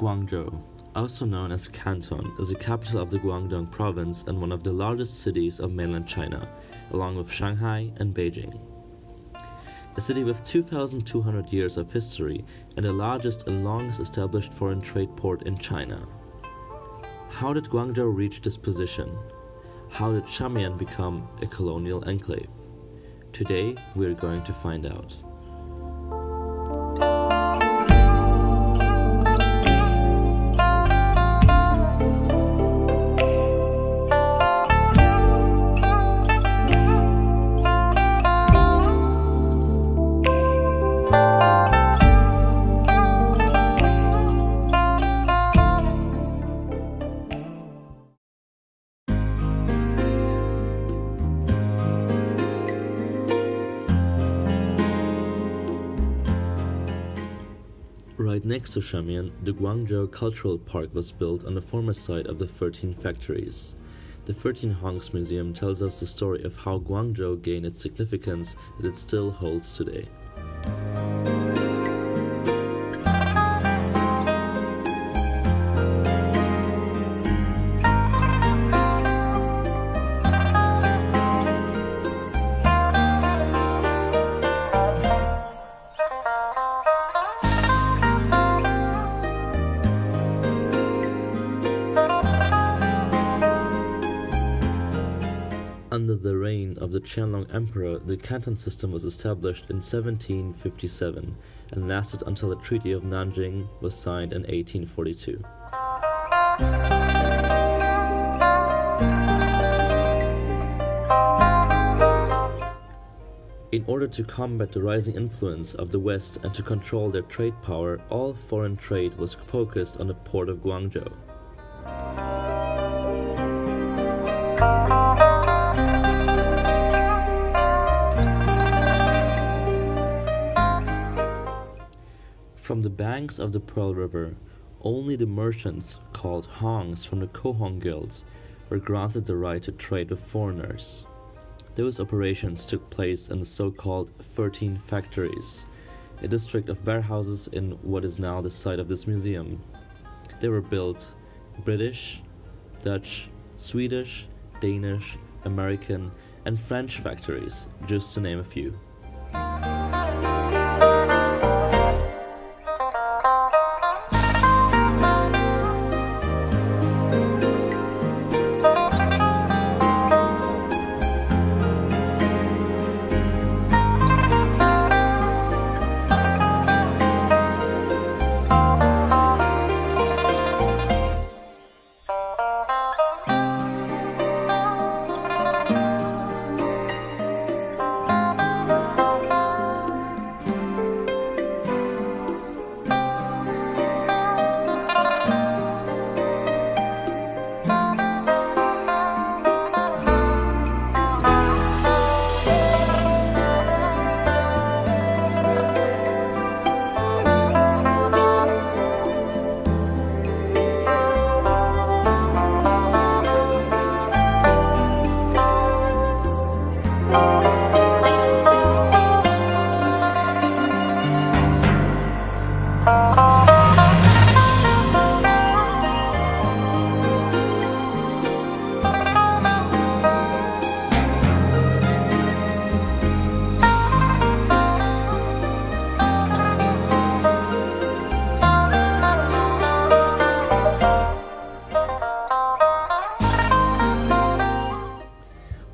Guangzhou, also known as Canton, is the capital of the Guangdong province and one of the largest cities of mainland China, along with Shanghai and Beijing. A city with 2,200 years of history and the largest and longest established foreign trade port in China. How did Guangzhou reach this position? How did Shamian become a colonial enclave? Today, we're going to find out. Right next to Shamian, the Guangzhou Cultural Park was built on the former site of the 13 factories. The 13 Hongs Museum tells us the story of how Guangzhou gained its significance that it still holds today. Under the reign of the Qianlong Emperor, the Canton system was established in 1757 and lasted until the Treaty of Nanjing was signed in 1842. In order to combat the rising influence of the West and to control their trade power, all foreign trade was focused on the port of Guangzhou. From the banks of the Pearl River, only the merchants, called Hongs from the Kohong Guild, were granted the right to trade with foreigners. Those operations took place in the so-called 13 factories, a district of warehouses in what is now the site of this museum. They were built British, Dutch, Swedish, Danish, American, and French factories, just to name a few.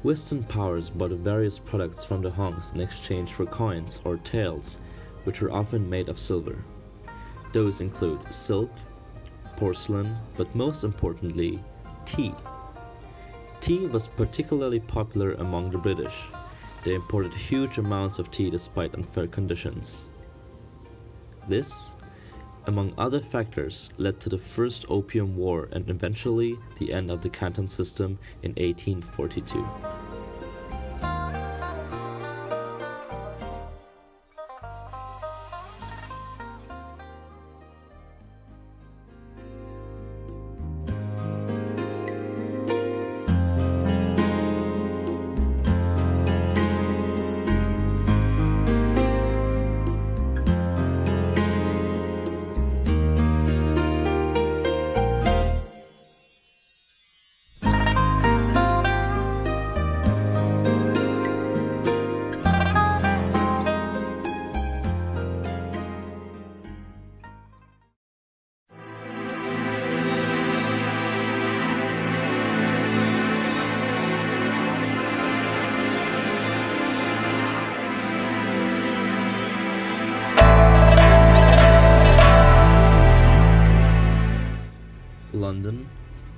Western powers bought various products from the Hongs in exchange for coins or taels, which were often made of silver. Those include silk, porcelain, but most importantly, tea. Tea was particularly popular among the British. They imported huge amounts of tea despite unfair conditions. This, among other factors, led to the First Opium War and eventually the end of the Canton system in 1842.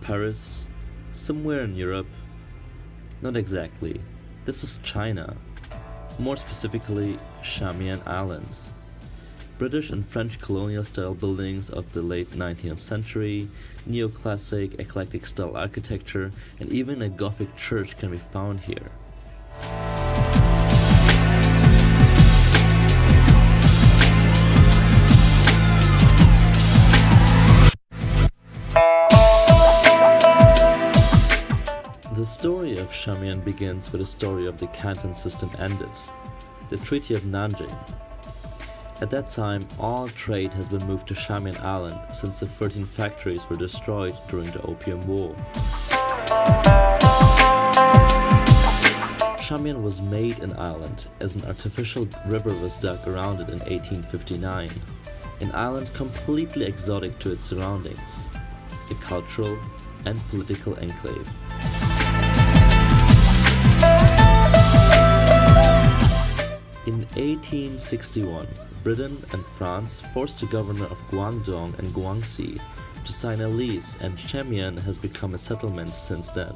Paris? Somewhere in Europe? Not exactly. This is China. More specifically, Shamian Island. British and French colonial style buildings of the late 19th century, neoclassic, eclectic style architecture, and even a Gothic church can be found here. The story of Shamian begins with the story of the Canton system ended, the Treaty of Nanjing. At that time, all trade has been moved to Shamian Island since the 13 factories were destroyed during the Opium War. Shamian was made an island as an artificial river was dug around it in 1859, an island completely exotic to its surroundings, a cultural and political enclave. In 1861, Britain and France forced the governor of Guangzhou and Guangxi to sign a lease, and Shamian has become a settlement since then.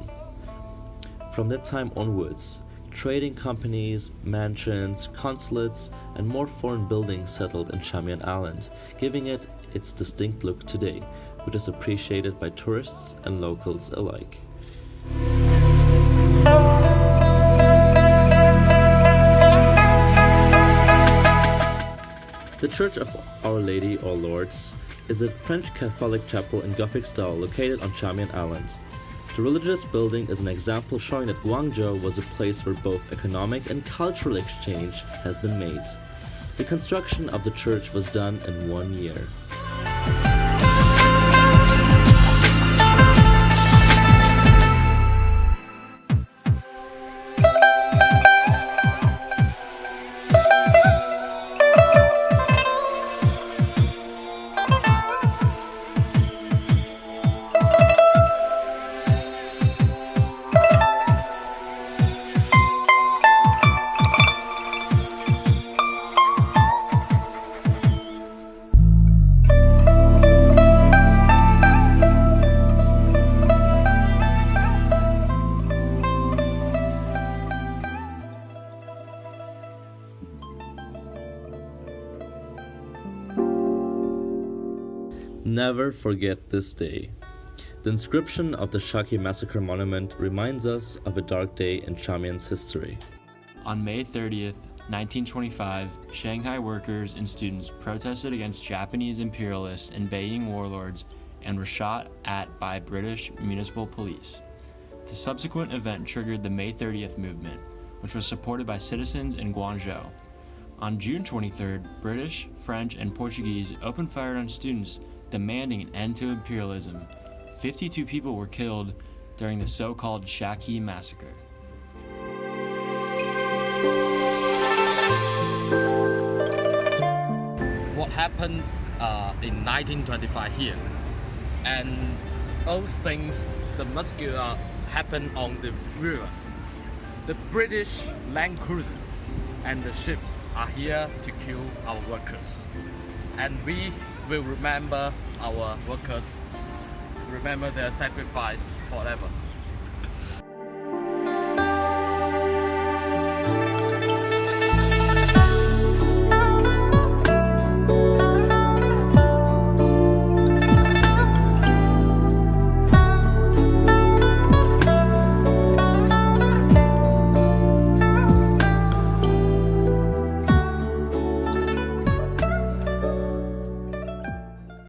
From that time onwards, trading companies, mansions, consulates, and more foreign buildings settled in Shamian Island, giving it its distinct look today, which is appreciated by tourists and locals alike. The Church of Our Lady or Lourdes is a French Catholic chapel in Gothic style located on Shamian Island. The religious building is an example showing that Guangzhou was a place where both economic and cultural exchange has been made. The construction of the church was done in 1 year. Never forget this day. The inscription of the Shaki Massacre Monument reminds us of a dark day in Shamian's history. On May 30th, 1925, Shanghai workers and students protested against Japanese imperialists and Beijing warlords and were shot at by British municipal police. The subsequent event triggered the May 30th movement, which was supported by citizens in Guangzhou. On June 23rd, British, French, and Portuguese opened fire on students demanding an end to imperialism. 52 people were killed during the so-called Shaki Massacre. What happened in 1925 here, and those things, the massacre happened on the river. The British land cruisers and the ships are here to kill our workers, and we will remember our workers, remember their sacrifice forever.